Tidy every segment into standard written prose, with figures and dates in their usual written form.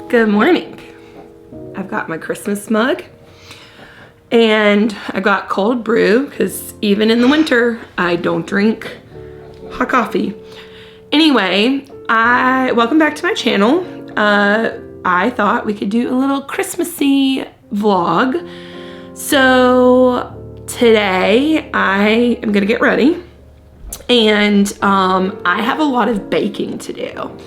Good morning. I've got my Christmas mug and I've got cold brew because even in the winter I don't drink hot coffee. Anyway, welcome back to my channel. I thought we could do a little Christmassy vlog. So today I am gonna get ready and I have a lot of baking to do.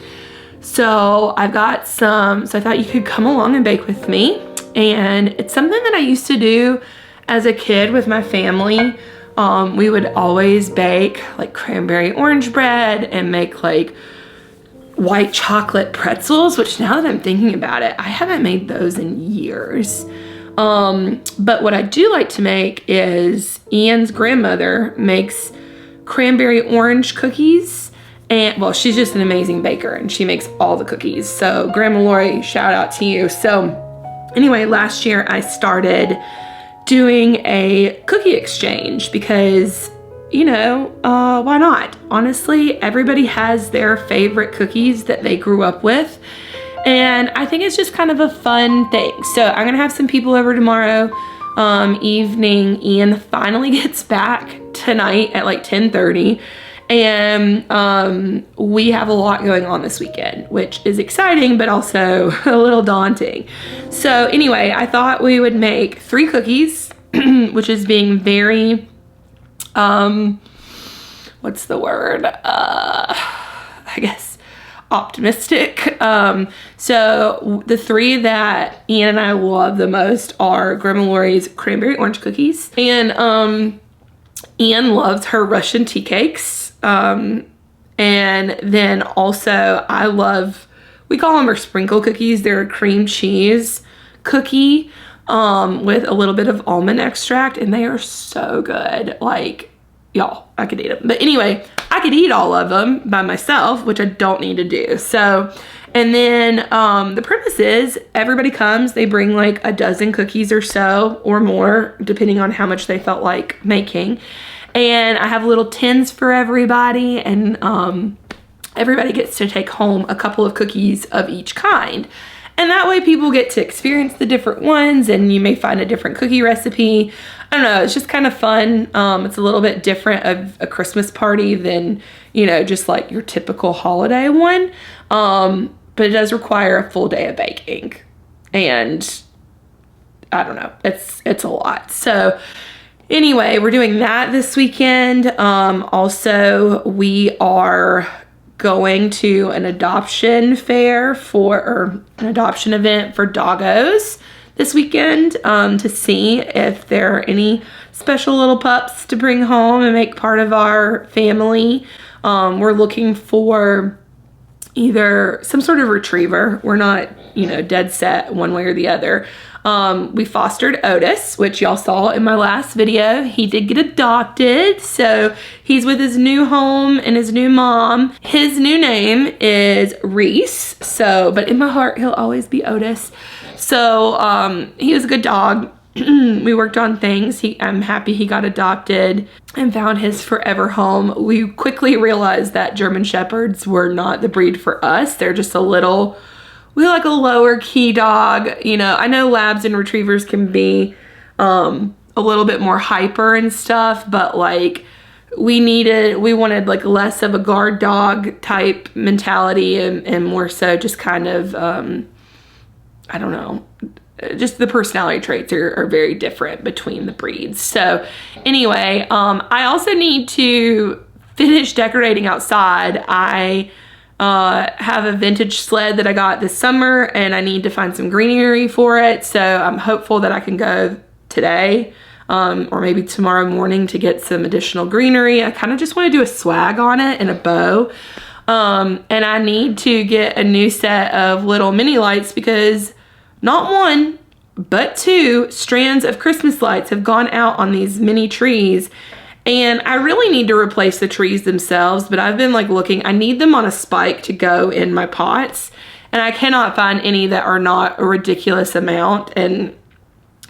So I've got so I thought you could come along and bake with me. And it's something that I used to do as a kid with my family. We would always bake like cranberry orange bread and make like white chocolate pretzels, which now that I'm thinking about it, I haven't made those in years. But what I do like to make is Ian's grandmother makes cranberry orange cookies. And well, she's just an amazing baker and she makes all the cookies. So Grandma Lori, shout out to you. So anyway, last year I started doing a cookie exchange because, you know, why not? Honestly, everybody has their favorite cookies that they grew up with. And I think it's just kind of a fun thing. So I'm gonna have some people over tomorrow evening. Ian finally gets back tonight at like 10:30. And we have a lot going on this weekend, which is exciting, but also a little daunting. So anyway, I thought we would make 3 cookies, which is being very, what's the word? I guess optimistic. So the 3 that Ian and I love the most are Grandma Lori's cranberry orange cookies. And Ian loves her Russian tea cakes. And then also I love, we call them our sprinkle cookies. They're a cream cheese cookie with a little bit of almond extract, and they are so good. Like, y'all, I could eat them. But anyway, I could eat all of them by myself, which I don't need to do. So, and then the premise is everybody comes, they bring like a dozen cookies or so or more, depending on how much they felt like making. And I have little tins for everybody, and everybody gets to take home a couple of cookies of each kind. And that way people get to experience the different ones, and you may find a different cookie recipe. I don't know, it's just kind of fun. It's a little bit different of a Christmas party than, you know, just like your typical holiday one. But it does require a full day of baking. And I don't know, it's a lot. So anyway, we're doing that this weekend. Also, we are going to an adoption fair or an adoption event for doggos this weekend to see if there are any special little pups to bring home and make part of our family. We're looking for either some sort of retriever. We're not, you know, dead set one way or the other. We fostered Otis, which y'all saw in my last video. He did get adopted, so he's with his new home and his new mom. His new name is Reese, but in my heart, he'll always be Otis. So he was a good dog. We worked on things. I'm happy he got adopted and found his forever home. We quickly realized that German Shepherds were not the breed for us. They're just we like a lower key dog. You know, I know labs and retrievers can be a little bit more hyper and stuff, but like we wanted like less of a guard dog type mentality and more so just kind of, I don't know, just the personality traits are very different between the breeds. So anyway, I also need to finish decorating outside. I have a vintage sled that I got this summer and I need to find some greenery for it. So I'm hopeful that I can go today or maybe tomorrow morning to get some additional greenery. I kind of just want to do a swag on it and a bow. And I need to get a new set of little mini lights because not 1, but 2 strands of Christmas lights have gone out on these mini trees. And I really need to replace the trees themselves, but I've been like looking, I need them on a spike to go in my pots, and I cannot find any that are not a ridiculous amount. And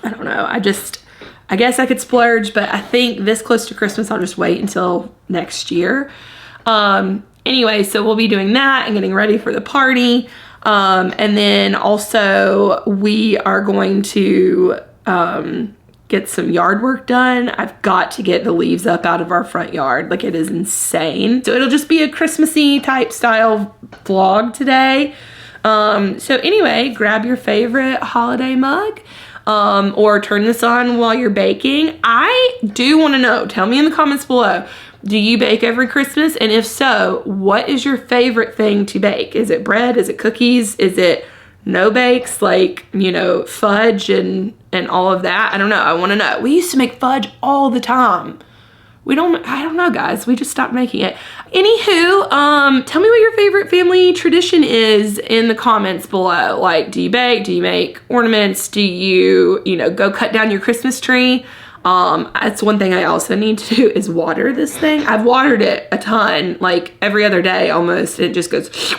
I don't know, I guess I could splurge, but I think this close to Christmas, I'll just wait until next year. Anyway, so we'll be doing that and getting ready for the party. And then also we are going to get some yard work done. I've got to get the leaves up out of our front yard. Like, it is insane. So it'll just be a Christmassy type style vlog today. So anyway, grab your favorite holiday mug, or turn this on while you're baking. I do want to know, tell me in the comments below, do you bake every Christmas? And if so, what is your favorite thing to bake? Is it bread? Is it cookies? Is it no bakes, like, you know, fudge and all of that? I don't know. I want to know. We used to make fudge all the time. I don't know, guys. We just stopped making it. Anywho, tell me what your favorite family tradition is in the comments below. Like, do you bake? Do you make ornaments? Do you know, go cut down your Christmas tree? That's one thing I also need to do, is water this thing. I've watered it a ton, like every other day almost. It just goes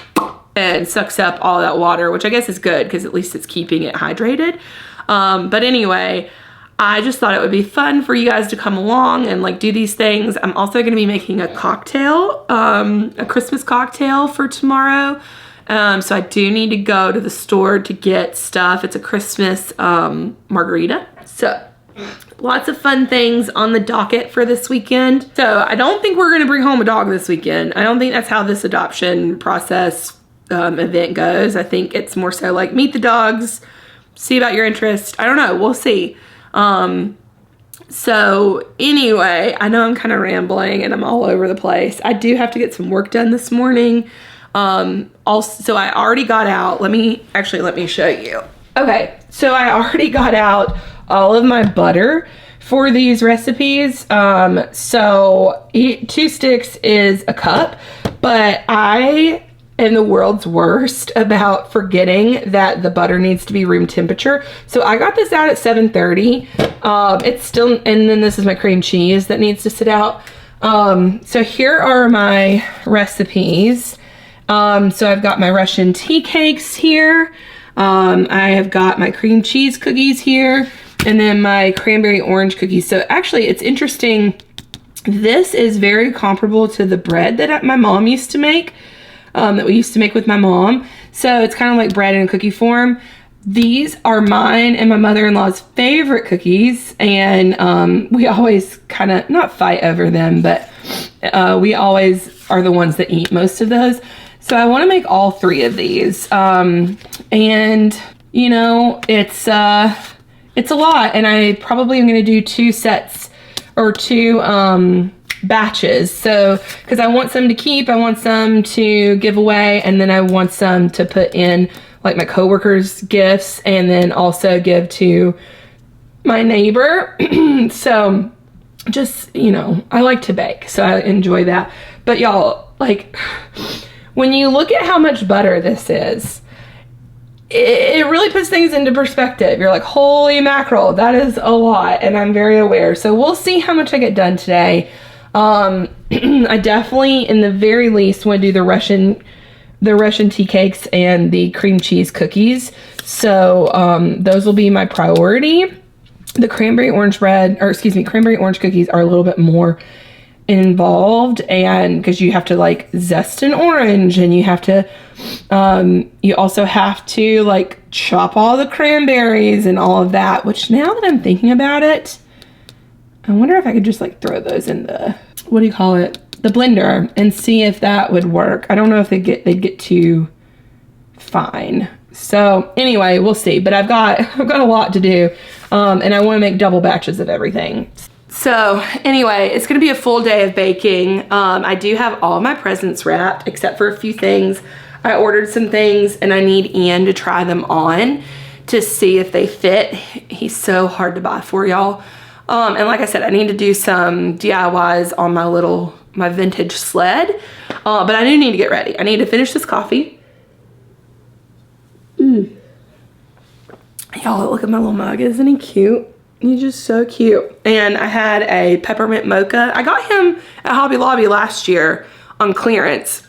and sucks up all that water, which I guess is good because at least it's keeping it hydrated. But anyway, I just thought it would be fun for you guys to come along and like do these things. I'm also going to be making a cocktail, a Christmas cocktail for tomorrow. So I do need to go to the store to get stuff. It's a Christmas margarita. So lots of fun things on the docket for this weekend. So I don't think we're going to bring home a dog this weekend. I don't think that's how this adoption process event goes. I think it's more so like meet the dogs, see about your interest. I don't know. We'll see. So anyway, I know I'm kind of rambling and I'm all over the place. I do have to get some work done this morning. Also, so I already got out. Let me show you. Okay. So I already got out all of my butter for these recipes. So 2 sticks is a cup, but I am the world's worst about forgetting that the butter needs to be room temperature. So I got this out at 7:30. It's still, and then this is my cream cheese that needs to sit out. So here are my recipes. So I've got my Russian tea cakes here. I have got my cream cheese cookies here, and then my cranberry orange cookies. So actually it's interesting. This is very comparable to the bread that my mom used to make. That we used to make with my mom. So it's kind of like bread in cookie form. These are mine and my mother-in-law's favorite cookies, and we always kind of not fight over them, but we always are the ones that eat most of those. So I want to make all 3 of these, and you know, it's a lot, and I probably am going to do 2 sets or 2 batches. So, because I want some to keep, I want some to give away, and then I want some to put in like my coworkers' gifts, and then also give to my neighbor. So just, you know, I like to bake, so I enjoy that. But y'all, like, when you look at how much butter this is, it really puts things into perspective. You're like, holy mackerel, that is a lot, and I'm very aware. So we'll see how much I get done today. I definitely, in the very least, want to do the Russian tea cakes and the cream cheese cookies. So those will be my priority. The cranberry orange cookies are a little bit more involved, and because you have to like zest an orange, and you have to you also have to like chop all the cranberries and all of that, which now that I'm thinking about it, I wonder if I could just like throw those in the, what do you call it, the blender, and see if that would work. I don't know if they'd get too fine. So anyway, we'll see. But I've got a lot to do, and I want to make double batches of everything. So anyway, it's going to be a full day of baking. I do have all of my presents wrapped except for a few things. I ordered some things, and I need Ian to try them on to see if they fit. He's so hard to buy for, y'all. And like I said, I need to do some DIYs on my vintage sled. But I do need to get ready. I need to finish this coffee. Y'all, look at my little mug. Isn't he cute? He's just so cute. And I had a peppermint mocha. I got him at Hobby Lobby last year on clearance.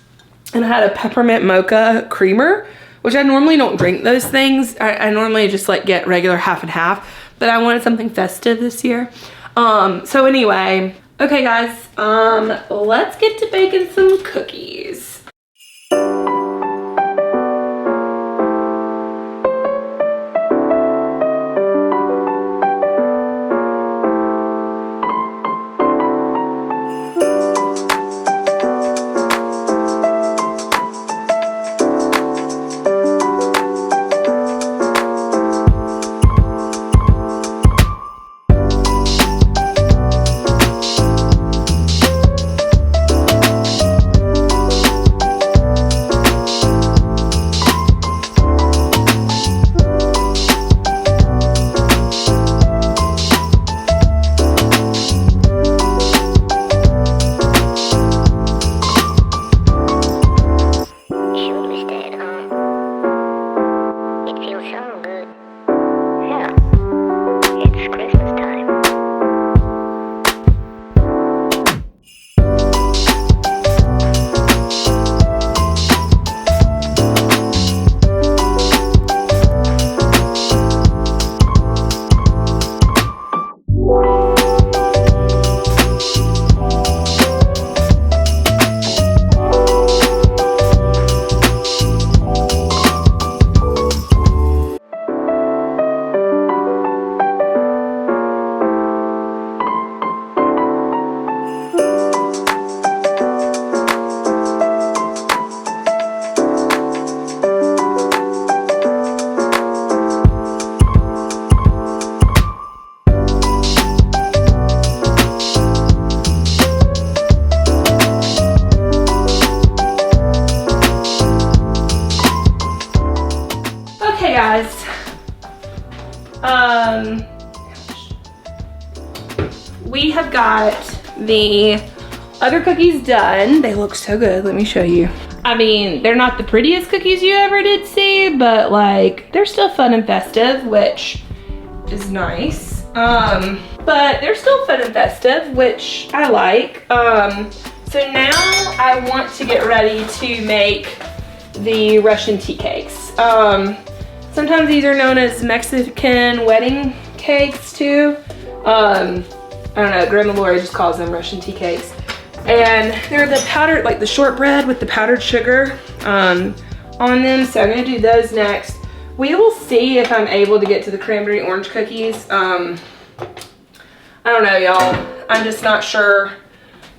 And I had a peppermint mocha creamer, which I normally don't drink those things. I normally just like get regular half and half. But I wanted something festive this year. So anyway, okay guys, let's get to baking some cookies. the other cookies done. They look so good, let me show you. I mean, they're not the prettiest cookies you ever did see, but like, they're still fun and festive, which is nice. But they're still fun and festive, which I like. So now I want to get ready to make the Russian tea cakes. Sometimes these are known as Mexican wedding cakes too. I don't know, Grandma Lori just calls them Russian tea cakes. And they're the powdered, like the shortbread with the powdered sugar on them. So I'm gonna do those next. We will see if I'm able to get to the cranberry orange cookies. I don't know, y'all. I'm just not sure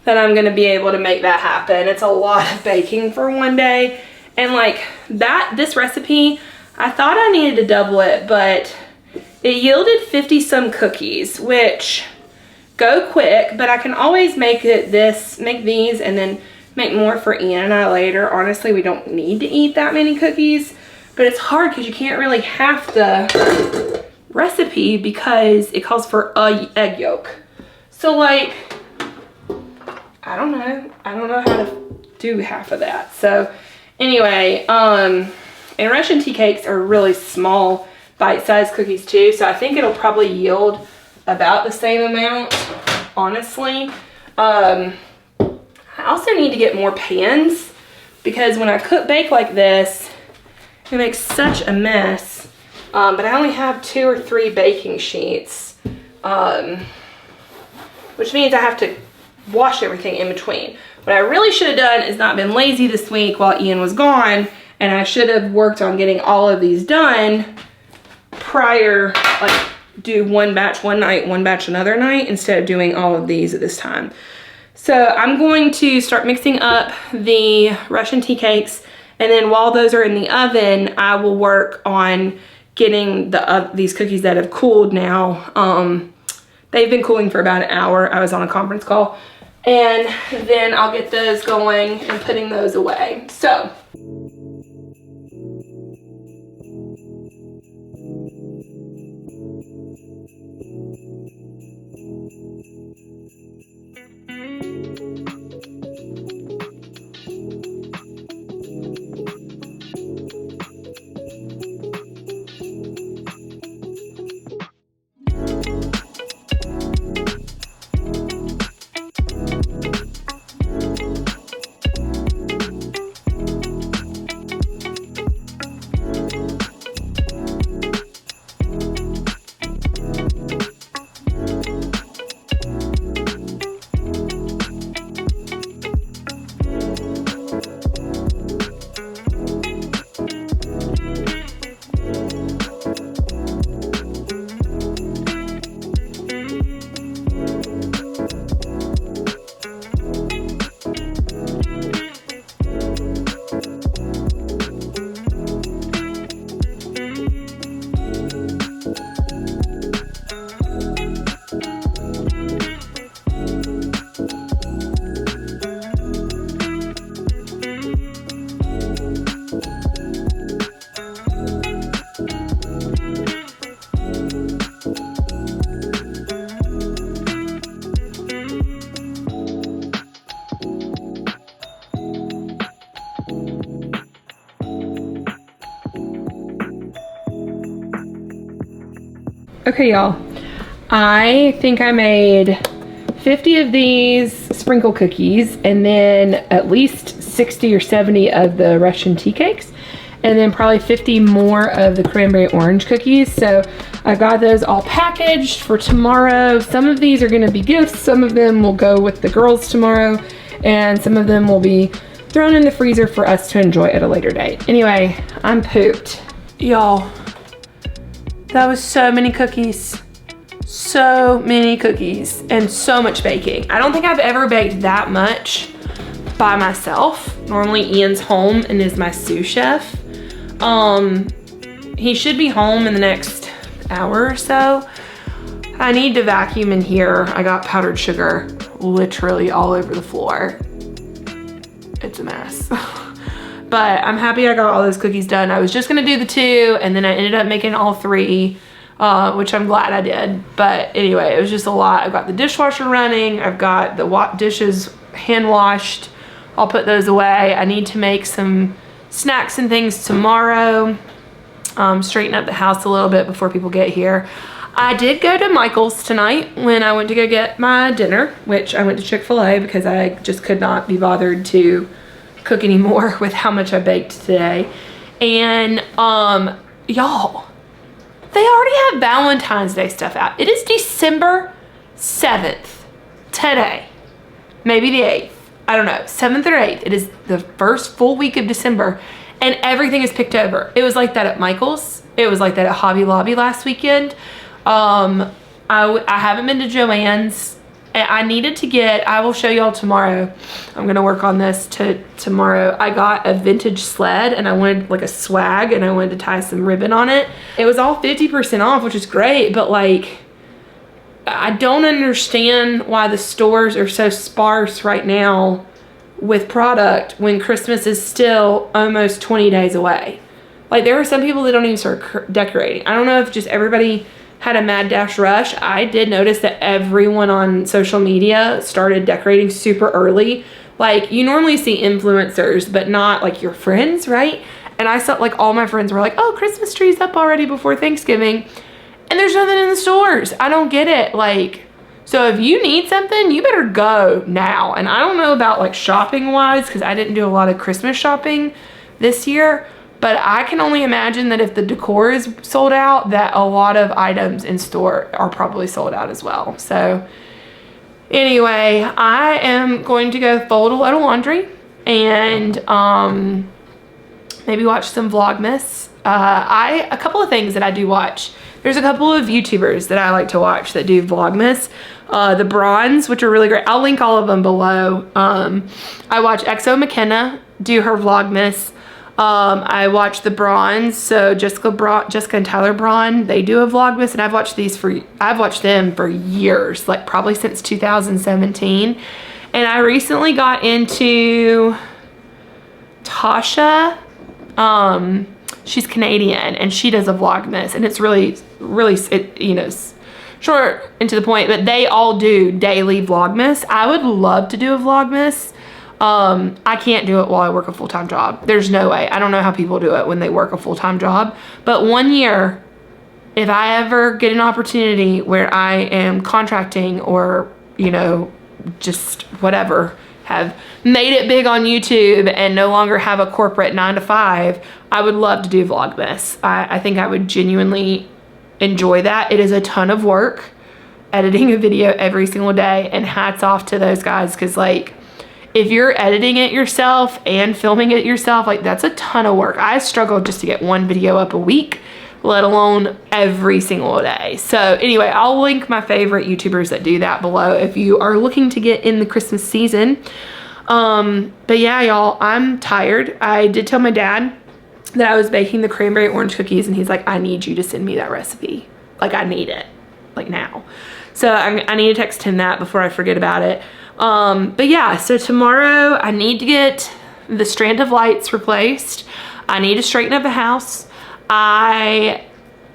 that I'm gonna be able to make that happen. It's a lot of baking for one day. And like this recipe, I thought I needed to double it, but it yielded 50 some cookies, which go quick, but I can always make these and then make more for Ian and I later. Honestly, we don't need to eat that many cookies, but it's hard because you can't really half the recipe because it calls for a egg yolk. So like, I don't know how to do half of that. So anyway, and Russian tea cakes are really small bite-sized cookies too, so I think it'll probably yield about the same amount, honestly. I also need to get more pans because when I bake like this, it makes such a mess. But I only have 2 or 3 baking sheets, which means I have to wash everything in between. What I really should have done is not been lazy this week while Ian was gone, and I should have worked on getting all of these done prior, like do one batch one night, one batch another night, instead of doing all of these at this time. So I'm going to start mixing up the Russian tea cakes, and then while those are in the oven, I will work on getting these cookies that have cooled now. They've been cooling for about an hour. I was on a conference call, and then I'll get those going and putting those away. So okay, y'all, I think I made 50 of these sprinkle cookies and then at least 60 or 70 of the Russian tea cakes, and then probably 50 more of the cranberry orange cookies. So I got those all packaged for tomorrow. Some of these are gonna be gifts, some of them will go with the girls tomorrow, and some of them will be thrown in the freezer for us to enjoy at a later date. Anyway, I'm pooped. Y'all, that was so many cookies. So many cookies and so much baking. I don't think I've ever baked that much by myself. Normally Ian's home and is my sous chef. He should be home in the next hour or so. I need to vacuum in here. I got powdered sugar literally all over the floor. It's a mess. But I'm happy I got all those cookies done. I was just gonna do the 2 and then I ended up making all 3. which I'm glad I did. But anyway, it was just a lot. I've got the dishwasher running. I've got the dishes hand washed. I'll put those away. I need to make some snacks and things tomorrow. Straighten up the house a little bit before people get here. I did go to Michael's tonight when I went to go get my dinner, which I went to Chick-fil-A because I just could not be bothered to cook anymore with how much I baked today. And y'all, they already have Valentine's Day stuff out. It is December 7th today, maybe the 8th. I don't know, 7th or 8th. It is the first full week of December and everything is picked over. It was like that at Michael's. It was like that at Hobby Lobby last weekend. I haven't been to Joann's. I needed to get, I will show y'all tomorrow. I'm gonna work on this tomorrow. I got a vintage sled and I wanted like a swag and I wanted to tie some ribbon on it. It was all 50% off, which is great, but like, I don't understand why the stores are so sparse right now with product when Christmas is still almost 20 days away. Like there are some people that don't even start decorating. I don't know if just everybody had a mad dash rush. I did notice that everyone on social media started decorating super early. Like you normally see influencers, but not like your friends, right? And I saw like all my friends were like, oh, Christmas tree's up already before Thanksgiving. And there's nothing in the stores. I don't get it. Like, so if you need something, you better go now. And I don't know about like shopping wise, because I didn't do a lot of Christmas shopping this year. But I can only imagine that if the decor is sold out, that a lot of items in store are probably sold out as well. So anyway, I am going to go fold a load of laundry and maybe watch some Vlogmas. A couple of things that I do watch. There's a couple of YouTubers that I like to watch that do Vlogmas. The Bronze, which are really great. I'll link all of them below. I watch XO McKenna do her Vlogmas. I watch the Bronze, so Jessica and Tyler Braun, they do a Vlogmas, and I've watched them for years, like probably since 2017. And I recently got into Tasha. She's Canadian and she does a Vlogmas, and it's really, you know, short and to the point, but they all do daily Vlogmas. I would love to do a Vlogmas. I can't do it while I work a full-time job. There's no way. I don't know how people do it when they work a full-time job. But one year, if I ever get an opportunity where I am contracting or, you know, just whatever, have made it big on YouTube and no longer have a corporate 9-to-5, I would love to do Vlogmas. I think I would genuinely enjoy that. It is a ton of work editing a video every single day, and hats off to those guys, because like, if you're editing it yourself and filming it yourself, like that's a ton of work. I struggle just to get one video up a week, let alone every single day. So anyway, I'll link my favorite YouTubers that do that below if you are looking to get in the Christmas season. But yeah, y'all, I'm tired. I did tell my dad that I was baking the cranberry orange cookies, and he's like, I need you to send me that recipe. Like I need it, like now. So I need to text him that before I forget about it. But yeah, so tomorrow I need to get the strand of lights replaced. I need to straighten up the house. I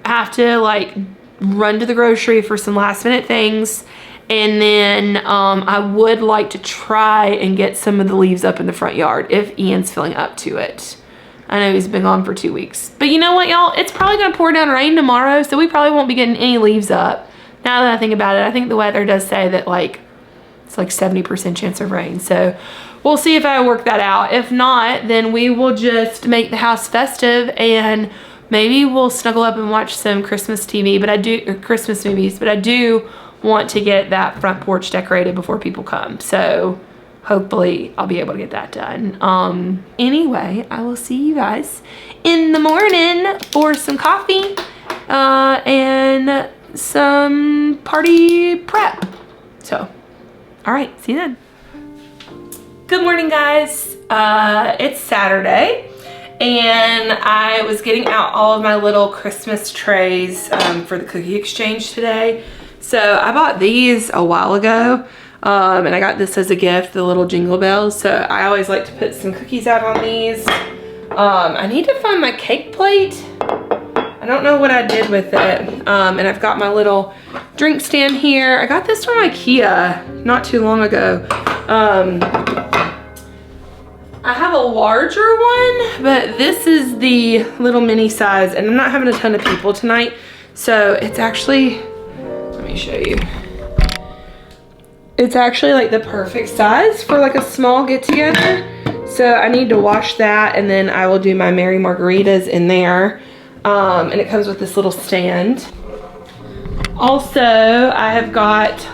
have to like run to the grocery for some last minute things. And then I would like to try and get some of the leaves up in the front yard if Ian's feeling up to it. I know he's been gone for 2 weeks. But you know what, y'all? It's probably gonna pour down rain tomorrow, so we probably won't be getting any leaves up. Now that I think about it, I think the weather does say that like it's like 70% chance of rain. So we'll see if I work that out. If not, then we will just make the house festive and maybe we'll snuggle up and watch some Christmas TV, or Christmas movies, but I do want to get that front porch decorated before people come. So hopefully I'll be able to get that done. Anyway, I will see you guys in the morning for some coffee and some party prep. So all right, see you then. Good morning, guys. It's Saturday, and I was getting out all of my little Christmas trays for the cookie exchange today. So I bought these a while ago, and I got this as a gift, the little jingle bells. So I always like to put some cookies out on these. I need to find my cake plate. I don't know what I did with it. And I've got my little drink stand here. I got this from IKEA not too long ago. I have a larger one, but this is the little mini size, and I'm not having a ton of people tonight. So it's actually, let me show you. It's actually like the perfect size for like a small get together. So I need to wash that, and then I will do my Mary Margaritas in there. And it comes with this little stand. Also, I have got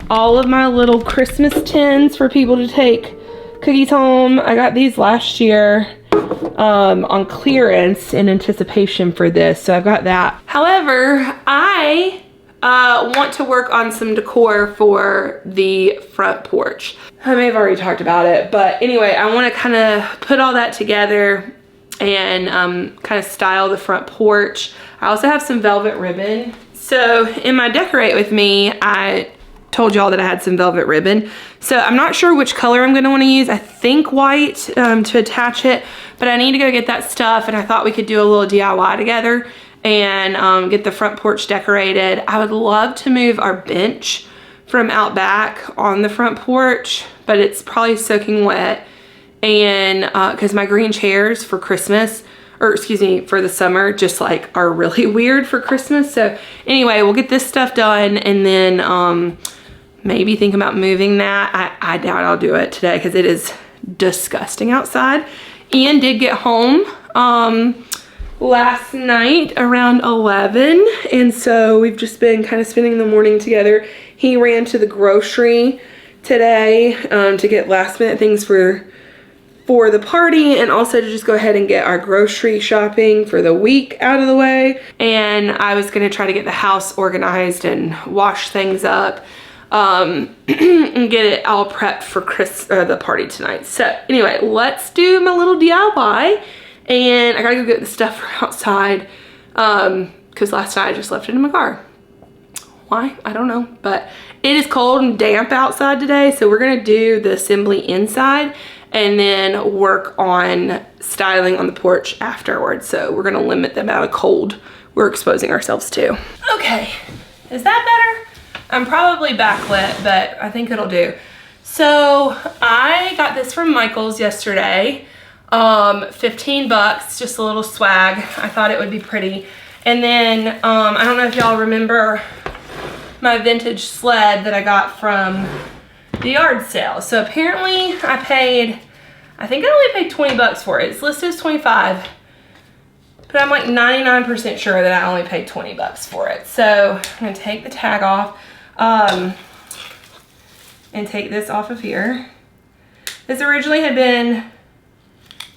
all of my little Christmas tins for people to take cookies home. I got these last year on clearance in anticipation for this, so I've got that. However, I want to work on some decor for the front porch. I may have already talked about it, but anyway, I want to kind of put all that together and kind of style the front porch. I also have some velvet ribbon. So in my decorate with me, I told y'all that I had some velvet ribbon. So I'm not sure which color I'm gonna wanna use. I think white to attach it, but I need to go get that stuff, and I thought we could do a little DIY together and get the front porch decorated. I would love to move our bench from out back on the front porch, but it's probably soaking wet. And because my green chairs for Christmas, or excuse me, for the summer, just like are really weird for Christmas. So anyway, we'll get this stuff done, and then maybe think about moving that. I doubt I'll do it today because it is disgusting outside. Ian did get home last night around 11, and so we've just been kind of spending the morning together. He ran to the grocery today to get last minute things for the party, and also to just go ahead and get our grocery shopping for the week out of the way. And I was gonna try to get the house organized and wash things up and get it all prepped for the party tonight. So anyway, let's do my little DIY, and I gotta go get the stuff from outside because last night I just left it in my car. Why? I don't know, but it is cold and damp outside today, so we're gonna do the assembly inside and then work on styling on the porch afterwards. So we're gonna limit the amount of cold we're exposing ourselves to. Okay, is that better? I'm probably backlit, but I think it'll do. So I got this from Michael's yesterday. 15 bucks, just a little swag. I thought it would be pretty. And then I don't know if y'all remember my vintage sled that I got from the yard sale. So apparently I think I only paid 20 bucks for it. It's listed as 25, but I'm like 99% sure that I only paid 20 bucks for it. So I'm gonna take the tag off and take this off of here. This originally had been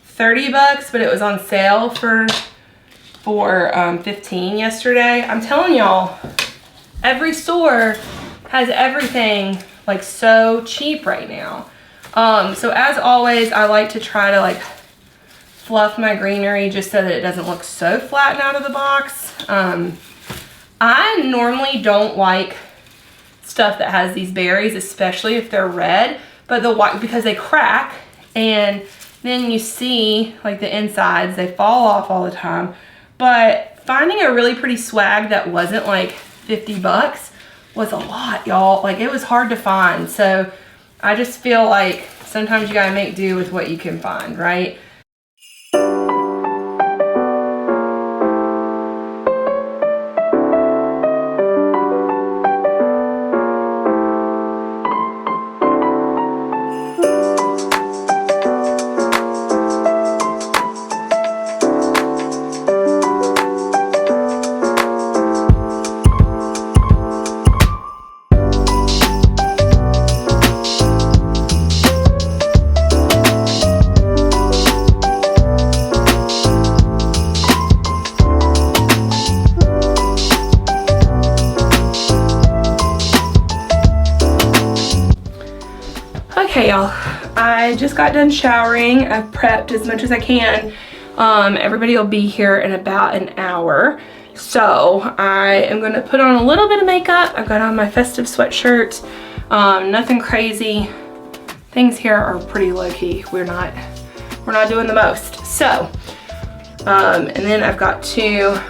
30 bucks, but it was on sale for 15 yesterday. I'm telling y'all, every store has everything like so cheap right now. So as always, I like to try to like fluff my greenery just so that it doesn't look so flattened out of the box. I normally don't like stuff that has these berries, especially if they're red, but the white, because they crack and then you see like the insides, they fall off all the time. But finding a really pretty swag that wasn't like 50 bucks was a lot, y'all. Like it was hard to find. So I just feel like sometimes you gotta make do with what you can find, right? Okay, y'all, I just got done showering. I've prepped as much as I can. Everybody will be here in about an hour. So I am gonna put on a little bit of makeup. I've got on my festive sweatshirt. Nothing crazy. Things here are pretty low key. We're not doing the most. So And then I've got to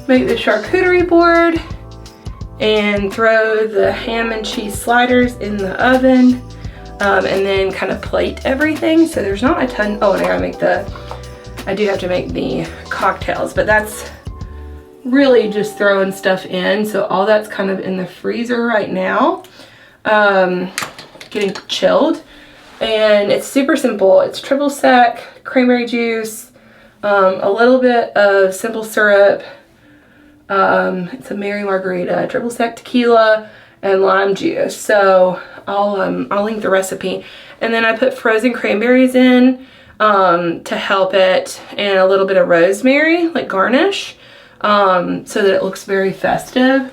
make the charcuterie board and throw the ham and cheese sliders in the oven, and then kind of plate everything. So there's not a ton. Oh, and I do have to make the cocktails, but that's really just throwing stuff in. So all that's kind of in the freezer right now, getting chilled. And it's super simple. It's triple sec, cranberry juice, a little bit of simple syrup. It's a Mary Margarita, triple sec tequila, and lime juice. So I'll link the recipe. And then I put frozen cranberries in to help it, and a little bit of rosemary, like garnish, so that it looks very festive,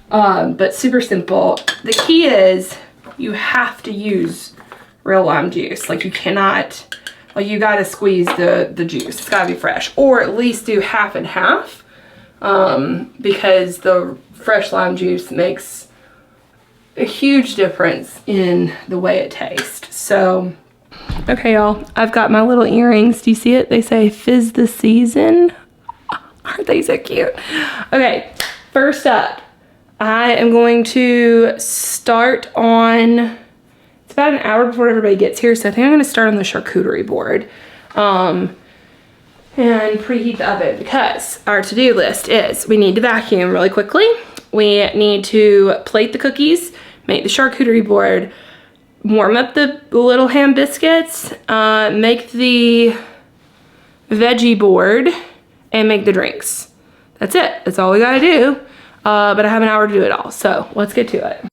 but super simple. The key is you have to use real lime juice. Like you cannot, like you gotta squeeze the juice. It's gotta be fresh, or at least do half and half, because the fresh lime juice makes a huge difference in the way it tastes. So, okay y'all, I've got my little earrings. Do you see it? They say fizz the season. Aren't they so cute? Okay, first up, I am going to start on, it's about an hour before everybody gets here, so I think I'm gonna start on the charcuterie board and preheat the oven, because our to-do list is we need to vacuum really quickly. We need to plate the cookies, make the charcuterie board, warm up the little ham biscuits, make the veggie board, and make the drinks. That's it. That's all we gotta do. But I have an hour to do it all, so let's get to it.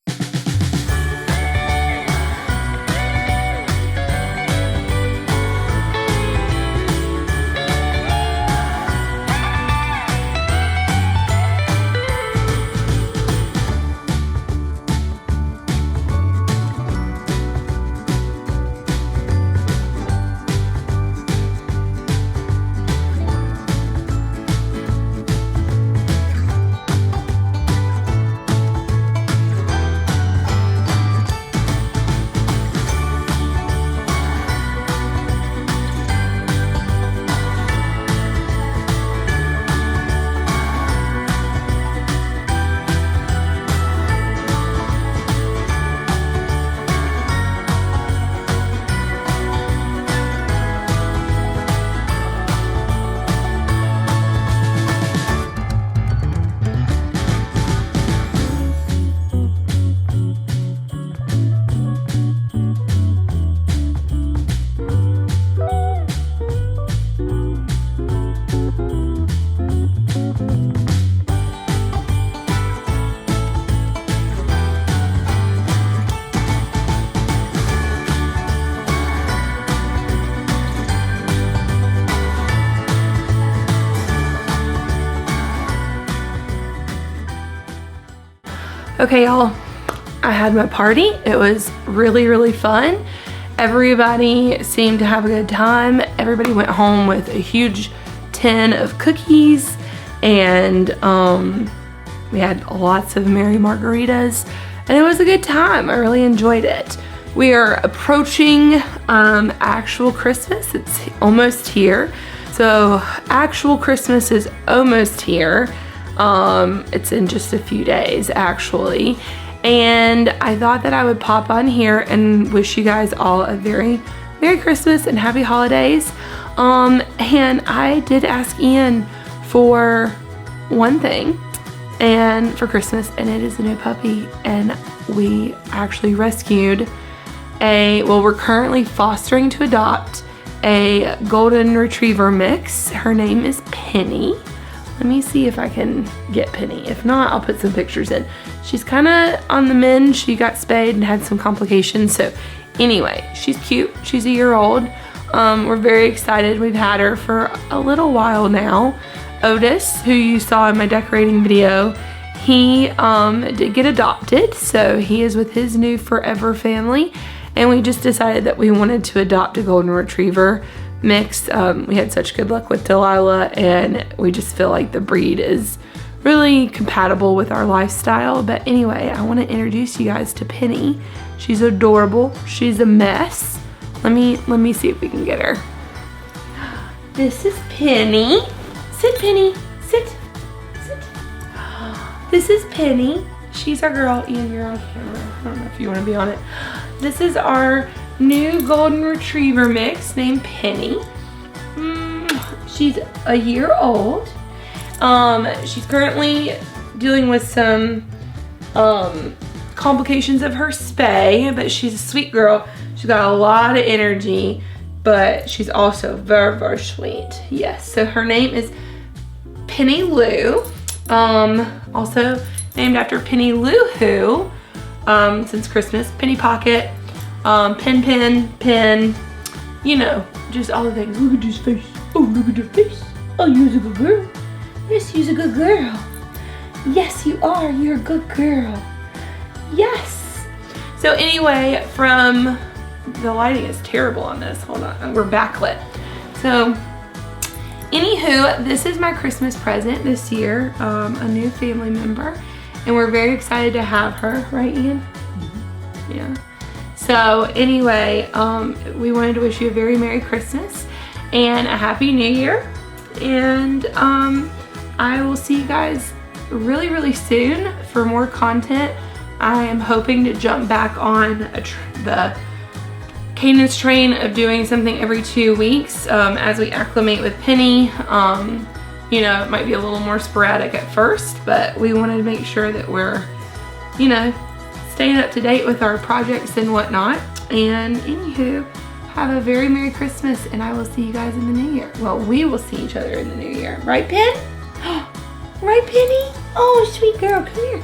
Okay, y'all, I had my party. It was really, really fun. Everybody seemed to have a good time. Everybody went home with a huge tin of cookies, and we had lots of Mary Margaritas, and it was a good time. I really enjoyed it. We are approaching actual Christmas. It's almost here. So actual Christmas is almost here. It's in just a few days actually, and I thought that I would pop on here and wish you guys all a very Merry Christmas and Happy Holidays. And I did ask Ian for one thing and for Christmas, and it is a new puppy, and we actually rescued we're currently fostering to adopt a golden retriever mix. Her name is Penny. Let me see if I can get Penny. If not, I'll put some pictures in. She's kind of on the mend. She got spayed and had some complications. So anyway, she's cute. She's a year old. We're very excited. We've had her for a little while now. Otis, who you saw in my decorating video, he did get adopted. So he is with his new forever family. And we just decided that we wanted to adopt a golden retriever mix. We had such good luck with Delilah, and we just feel like the breed is really compatible with our lifestyle. But anyway, I want to introduce you guys to Penny. She's adorable. She's a mess. Let me see if we can get her. This is Penny. Sit, Penny. Sit. Sit. This is Penny. She's our girl. Ian, you're on camera. I don't know if you want to be on it. This is our new golden retriever mix named Penny. She's a year old. She's currently dealing with some complications of her spay, but she's a sweet girl. She's got a lot of energy, but she's also very, very sweet. Yes, so her name is Penny Lou. Also named after Penny Lou Who, since Christmas. Penny Pocket, Pen, you know, just all the things. Look at this face. Oh, look at her face. Oh, you're a good girl. Yes, you're a good girl. Yes, you are. You're a good girl. Yes. So anyway, from the lighting is terrible on this. Hold on, we're backlit. So anywho, this is my Christmas present this year, a new family member, and we're very excited to have her, right, Ian? Mm-hmm. Yeah. So anyway, we wanted to wish you a very Merry Christmas and a Happy New Year, and I will see you guys really, really soon for more content. I am hoping to jump back on the cadence train of doing something every 2 weeks as we acclimate with Penny. You know, it might be a little more sporadic at first, but we wanted to make sure that we're, you know, staying up to date with our projects and whatnot. And anywho, have a very Merry Christmas, and I will see you guys in the new year. Well, we will see each other in the new year. Right, Pen? Right, Penny? Oh, sweet girl, come here.